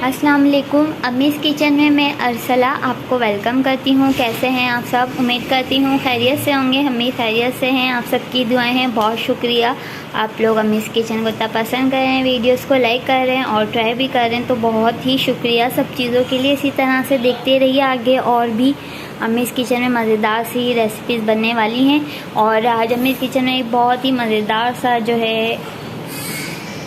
अस्सलाम वालेकुम। अम्मीज़ किचन में मैं अरसला आपको वेलकम करती हूँ। कैसे हैं आप सब? उम्मीद करती हूँ खैरियत से होंगे। हम भी खैरियत से हैं। आप सबकी दुआएं हैं। बहुत शुक्रिया आप लोग अम्मीज़ किचन को इतना पसंद कर रहे हैं, वीडियोस को लाइक कर रहे हैं और ट्राई भी कर रहे हैं, तो बहुत ही शुक्रिया सब चीज़ों के लिए। इसी तरह से देखते रहिए आगे और भी अम्मीज़ किचन में मज़ेदार सी रेसिपीज़ बनने वाली हैं। और आज अम्मीज़ किचन में एक बहुत ही मज़ेदार सा जो है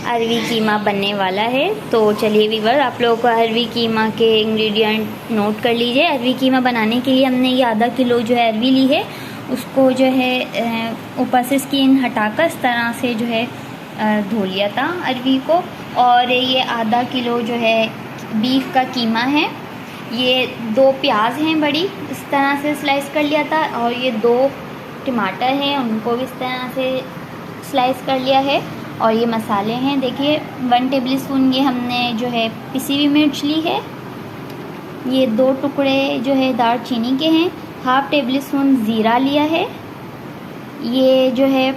अरवी कीमा बनने वाला है। तो चलिए वीवर, आप लोगों को अरवी कीमा के इंग्रेडिएंट नोट कर लीजिए। अरवी कीमा बनाने के लिए हमने ये आधा किलो जो है अरवी ली है। उसको जो है ऊपर से स्किन हटाकर इस तरह से जो है धो लिया था अरवी को। और ये आधा किलो जो है बीफ का कीमा है। ये 2 प्याज हैं बड़ी, इस तरह से स्लाइस कर लिया था। और ये 2 टमाटर हैं, उनको भी इस तरह से स्लाइस कर लिया है। और ये मसाले हैं, देखिए 1 टेबल स्पून ये हमने जो है पिसी हुई मिर्च ली है। ये 2 टुकड़े जो है दालचीनी के हैं। 1/2 टेबल स्पून ज़ीरा लिया है। ये जो है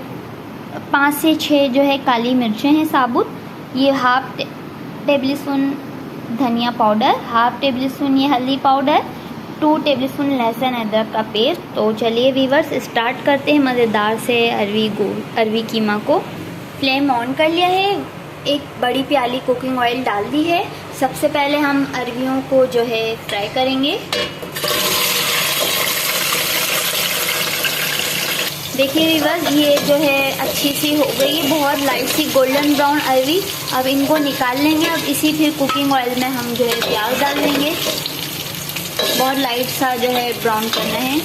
5 से 6 जो है काली मिर्चें हैं साबुत। ये 1/2 टेबल स्पून धनिया पाउडर, 1/2 टेबल स्पून ये हल्दी पाउडर, 2 टेबल स्पून लहसुन अदरक का पेस्ट। तो चलिए वीवर्स, स्टार्ट करते हैं मज़ेदार से अरवी कीमा को। फ्लेम ऑन कर लिया है। एक बड़ी प्याली कुकिंग ऑयल डाल दी है। सबसे पहले हम अरवियों को जो है फ्राई करेंगे। देखिए वीवर्स, ये जो है अच्छी सी हो गई है, बहुत लाइट सी गोल्डन ब्राउन अरवी। अब इनको निकाल लेंगे। अब इसी फिर कुकिंग ऑयल में हम जो है प्याज डाल देंगे। बहुत लाइट सा जो है ब्राउन करना है।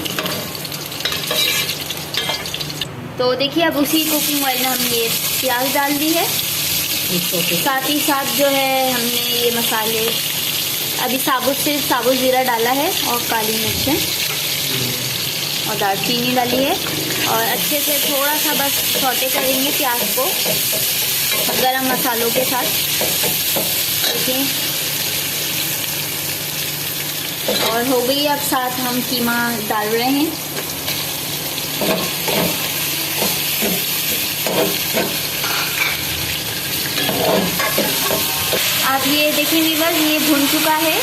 तो देखिए, अब उसी कुकिंग ऑयल में हम ये प्याज डाल दी है। साथ ही साथ जो है हमने ये मसाले अभी सिर्फ साबुत ज़ीरा डाला है और काली मिर्चें और दालचीनी डाली है। और अच्छे से थोड़ा सा बस सौटे करेंगे प्याज को गरम मसालों के साथ। देखिए, और हो गई। अब साथ हम कीमा डाल रहे हैं। अब ये देखिए वीवर, ये भुन चुका है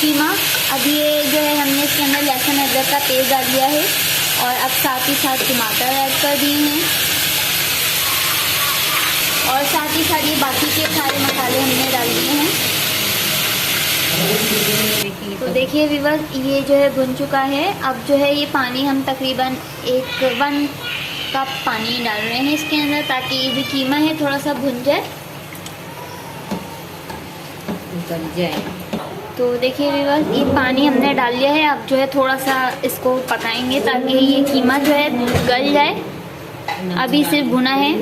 कीमा। अब ये जो है हमने इसके अंदर लहसुन अदरक का पेस्ट डाल दिया है। और अब साथ ही साथ टमाटर ऐड कर दिए हैं। और साथ ही साथ ये बाकी के सारे मसाले हमने डाल दिए हैं। तो देखिए वीवर, ये जो है भुन चुका है। अब जो है ये पानी हम तकरीबन 1 कप पानी डाल रहे हैं इसके अंदर, ताकि ये भी कीमा है थोड़ा सा भुन जाए। तो देखिए वीवर, ये पानी हमने डाल लिया है। अब जो है थोड़ा सा इसको पकाएंगे ताकि ये कीमा जो है गल जाए। अभी सिर्फ भुना है।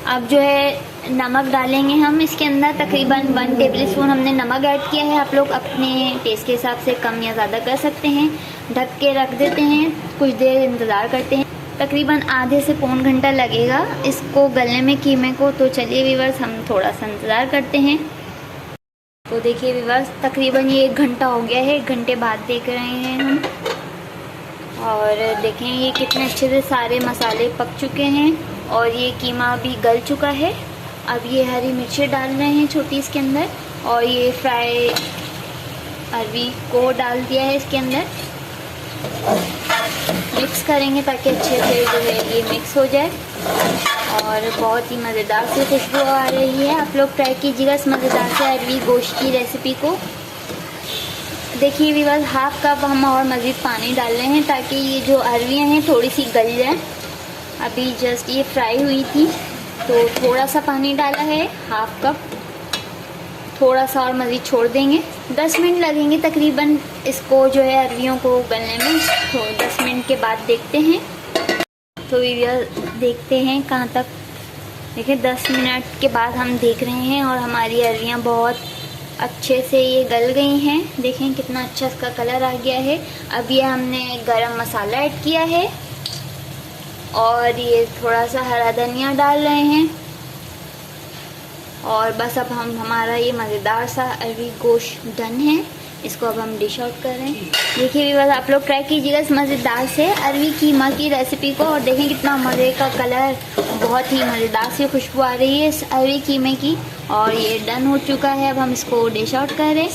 अब जो है नमक डालेंगे हम इसके अंदर। तकरीबन 1 टेबल स्पून हमने नमक ऐड किया है। आप लोग अपने टेस्ट के हिसाब से कम या ज़्यादा कर सकते हैं। ढक के रख देते हैं, कुछ देर इंतज़ार करते हैं। तकरीबन आधे से पौन घंटा लगेगा इसको गलने में कीमे को। तो चलिए वीवर्स, हम थोड़ा सा इंतज़ार करते हैं। तो देखिए वीवर्स, तकरीबन ये 1 घंटा हो गया है। 1 घंटे बाद देख रहे हैं हम। और देखें ये कितने अच्छे से सारे मसाले पक चुके हैं और ये कीमा भी गल चुका है। अब ये हरी मिर्चें डाल रहे हैं छोटी इसके अंदर। और ये फ्राई अरवी को डाल दिया है इसके अंदर। मिक्स करेंगे ताकि अच्छे से जो है ये मिक्स हो जाए। और बहुत ही मज़ेदार सी खुशबू आ रही है। आप लोग ट्राई कीजिएगा इस मज़ेदार से अरवी गोश्त की रेसिपी को। देखिए वीवर, 1/2 कप हम और मज़ीद पानी डाल रहे हैं ताकि ये जो अरवियाँ हैं थोड़ी सी गल जाए। अभी जस्ट ये फ्राई हुई थी तो थोड़ा सा पानी डाला है, 1/2 कप। थोड़ा सा और मज़ीद छोड़ देंगे। 10 मिनट लगेंगे तकरीबन इसको जो है अरवियों को गलने में। तो 10 मिनट के बाद देखते हैं। तो वीडियो देखते हैं कहाँ तक। देखिए 10 मिनट के बाद हम देख रहे हैं और हमारी अरवियाँ बहुत अच्छे से ये गल गई हैं। देखें कितना अच्छा इसका कलर आ गया है। अब ये हमने गरम मसाला ऐड किया है और ये थोड़ा सा हरा धनिया डाल रहे हैं। और बस अब हमारा ये मज़ेदार सा अरवी गोश्त डन है। इसको अब हम डिश आउट कर रहे हैं। देखिए बस आप लोग ट्राई कीजिएगा इस मज़ेदार से अरवी कीमा की रेसिपी को और देखें कितना मज़े का कलर, बहुत ही मज़ेदार सी खुशबू आ रही है इस अरवी कीमे की। और ये डन हो चुका है। अब हम इसको डिश आउट करें।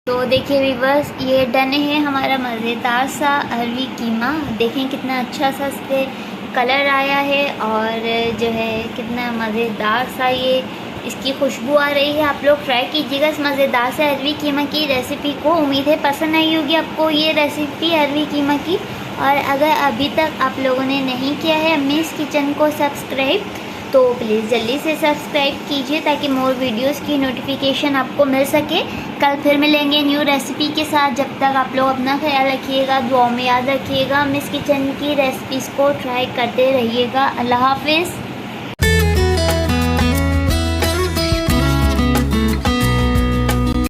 तो देखिए व्यूअर्स, ये डन है हमारा मज़ेदार सा अरवी कीमा। देखें कितना अच्छा सा इस पे कलर आया है और जो है कितना मज़ेदार सा ये इसकी खुशबू आ रही है। आप लोग ट्राई कीजिएगा इस मज़ेदार से अरवी कीमा की रेसिपी को। उम्मीद है पसंद आई होगी आपको ये रेसिपी अरवी कीमा की। और अगर अभी तक आप लोगों ने नहीं किया है अम्मीज़ किचन को सब्सक्राइब, तो प्लीज़ जल्दी से सब्सक्राइब कीजिए ताकि मोर वीडियोस की नोटिफिकेशन आपको मिल सके। कल फिर मिलेंगे न्यू रेसिपी के साथ। जब तक आप लोग अपना ख्याल रखिएगा, दुआओं में याद रखिएगा। अम्मीज़ किचन की रेसिपीज़ को ट्राई करते रहिएगा। अल्लाह हाफिज़।